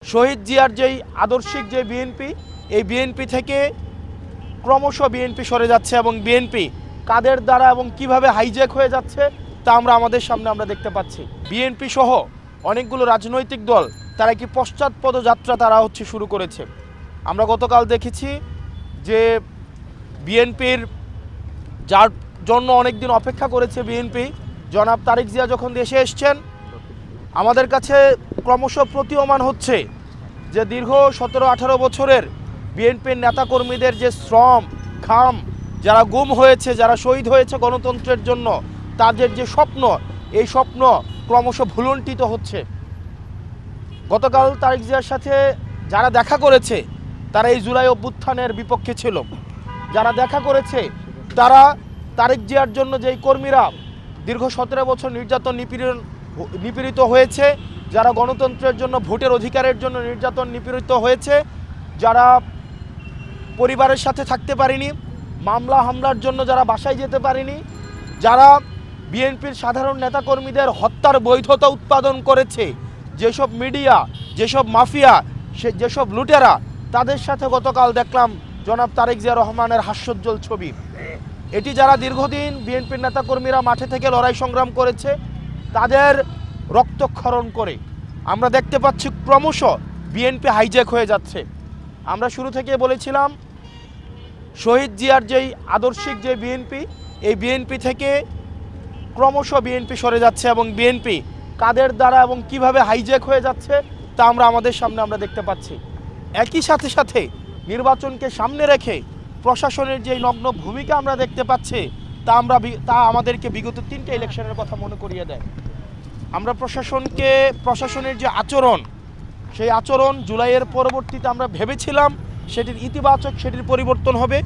শহীদ জিয়ার যেই আদর্শিক যে বিএনপি, এই বিএনপি থেকে ক্রমশ বিএনপি সরে যাচ্ছে এবং বিএনপি কাদের দ্বারা এবং কিভাবে হাইজ্যাক হয়ে যাচ্ছে তা আমরা আমাদের সামনে আমরা দেখতে পাচ্ছি। বিএনপি সহ অনেকগুলো রাজনৈতিক দল তারা কি পশ্চাৎপদ যাত্রা তারা শুরু করেছে। আমরা গতকাল দেখেছি যে বিএনপির যার জন্য অনেকদিন অপেক্ষা করেছে বিএনপি, জনাব তারেক জিয়া যখন দেশে এসছেন, আমাদের কাছে ক্রমশ প্রতীয়মান হচ্ছে যে দীর্ঘ 17-18 বছরের বিএনপির নেতাকর্মীদের যে শ্রম ঘাম, যারা গুম হয়েছে, যারা শহীদ হয়েছে গণতন্ত্রের জন্য, তাদের যে স্বপ্ন, এই স্বপ্ন ক্রমশ ভুলুণ্ঠিত হচ্ছে। গতকাল তারেক জিয়ার সাথে যারা দেখা করেছে তারা এই জুলাই অভ্যুত্থানের বিপক্ষে ছিল। যারা দেখা করেছে তারা তারেক জিয়ার জন্য যেই কর্মীরা দীর্ঘ 17 বছর নির্যাতন নিপীড়িত হয়েছে, যারা গণতন্ত্রের জন্য ভোটের অধিকারের জন্য নির্যাতন নিপীড়িত হয়েছে, যারা পরিবারের সাথে থাকতে পারেনি, মামলা হামলার জন্য যারা বাসায় যেতে পারেনি, যারা বিএনপির সাধারণ নেতাকর্মীদের হত্যার বৈধতা উৎপাদন করেছে, যেসব মিডিয়া, যেসব মাফিয়া, যেসব লুটেরা, তাদের সাথে গতকাল দেখলাম জনাব তারেক জিয়া রহমানের হাস্যোজ্জ্বল ছবি। এটি যারা দীর্ঘদিন বিএনপির নেতাকর্মীরা মাঠে থেকে লড়াই সংগ্রাম করেছে, তাদের রক্তক্ষরণ করে আমরা দেখতে পাচ্ছি ক্রমশ বিএনপি হাইজ্যাক হয়ে যাচ্ছে। আমরা শুরু থেকে বলেছিলাম শহীদ জিয়ার যেই আদর্শিক যে বিএনপি, এই বিএনপি থেকে ক্রমশ বিএনপি সরে যাচ্ছে এবং বিএনপি কাদের দ্বারা এবং কিভাবে হাইজ্যাক হয়ে যাচ্ছে তা আমরা আমাদের সামনে আমরা দেখতে পাচ্ছি। একই সাথে নির্বাচনকে সামনে রেখে প্রশাসনের যে নগ্ন ভূমিকা আমরা দেখতে পাচ্ছি তা আমাদেরকে বিগত 3টে ইলেকশনের কথা মনে করিয়ে দেয়। আমরা প্রশাসনের যে আচরণ, সেই আচরণ জুলাইয়ের পরবর্তীতে আমরা ভেবেছিলাম সেটির ইতিবাচক, সেটির পরিবর্তন হবে।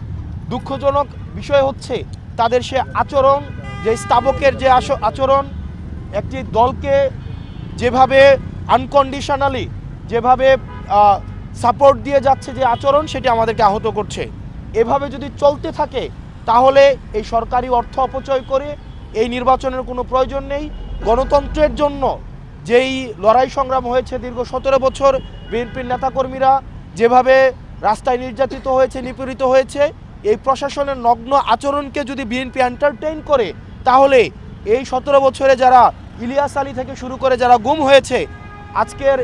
দুঃখজনক বিষয় হচ্ছে তাদের সে আচরণ, যে স্তাবকের যে আচরণ, একটি দলকে যেভাবে আনকন্ডিশনালি যেভাবে সাপোর্ট দিয়ে যাচ্ছে যে আচরণ, সেটি আমাদেরকে আহত করছে। এভাবে যদি চলতে থাকে তাহলে এই সরকারি অর্থ অপচয় করে এই নির্বাচনের কোনো প্রয়োজন নেই। গণতন্ত্রের জন্য যেই লড়াই সংগ্রাম হয়েছে দীর্ঘ 17 বছর, বিএনপির নেতাকর্মীরা যেভাবে রাস্তায় নির্যাতিত হয়েছে, নিপীড়িত হয়েছে, এই প্রশাসনের নগ্ন আচরণকে যদি বিএনপি এন্টারটেইন করে তাহলে এই 17 বছরে যারা ইলিয়াস আলী থেকে শুরু করে যারা গুম হয়েছে, আজকের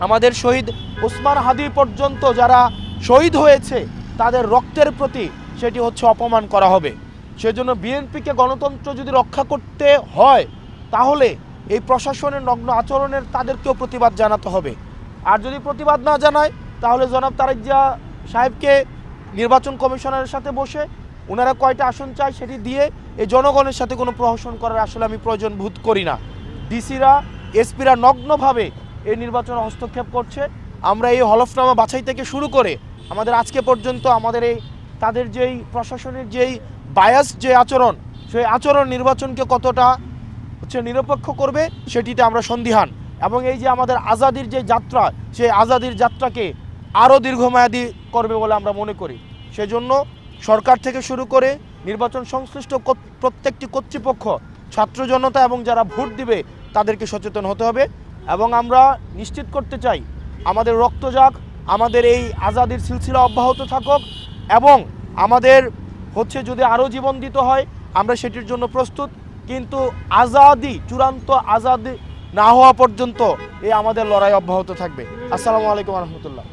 আমাদের শহীদ ওসমান হাদি পর্যন্ত যারা শহীদ হয়েছে, তাদের রক্তের প্রতি সেটি অপমান করা হবে। সেজন্য বিএনপিকে গণতন্ত্র যদি রক্ষা করতে হয় তাহলে এই প্রশাসনের নগ্ন আচরণের তাদেরকেও প্রতিবাদ জানাতে হবে। আর যদি প্রতিবাদ না জানায় তাহলে জনাব তারেক জিয়া সাহেবকে নির্বাচন কমিশনারের সাথে বসে ওনারা কয়টা আসন চায় সেটি দিয়ে এই জনগণের সাথে কোনো প্রহসন করার আসলে আমি প্রয়োজন বোধ করি না। ডিসিরা, এসপিরা নগ্নভাবে এই নির্বাচনে হস্তক্ষেপ করছে। আমরা এই হলফনামা বাছাই থেকে শুরু করে আমাদের আজকে পর্যন্ত আমাদের এই তাদের যেই প্রশাসনের যেই বায়াস যে আচরণ, সেই আচরণ নির্বাচনকে কতটা নিরপেক্ষ করবে সেটিতে আমরা সন্দিহান। এবং এই যে আমাদের আজাদির যে যাত্রা, সেই আজাদির যাত্রাকে আরও দীর্ঘমেয়াদী করবে বলে আমরা মনে করি। সেজন্য সরকার থেকে শুরু করে নির্বাচন সংশ্লিষ্ট প্রত্যেকটি কর্তৃপক্ষ, ছাত্র জনতা এবং যারা ভোট দিবে তাদেরকে সচেতন হতে হবে। এবং আমরা নিশ্চিত করতে চাই আমাদের রক্ত যাক, আমাদের এই আজাদির সিলসিলা অব্যাহত থাকুক এবং আমাদের যদি আরও জীবন দিতে হয় আমরা সেটির জন্য প্রস্তুত। কিন্তু আজাদি, চূড়ান্ত আজাদি না হওয়া পর্যন্ত এই আমাদের লড়াই অব্যাহত থাকবে। আসসালামু আলাইকুম রহমতুল্লাহ।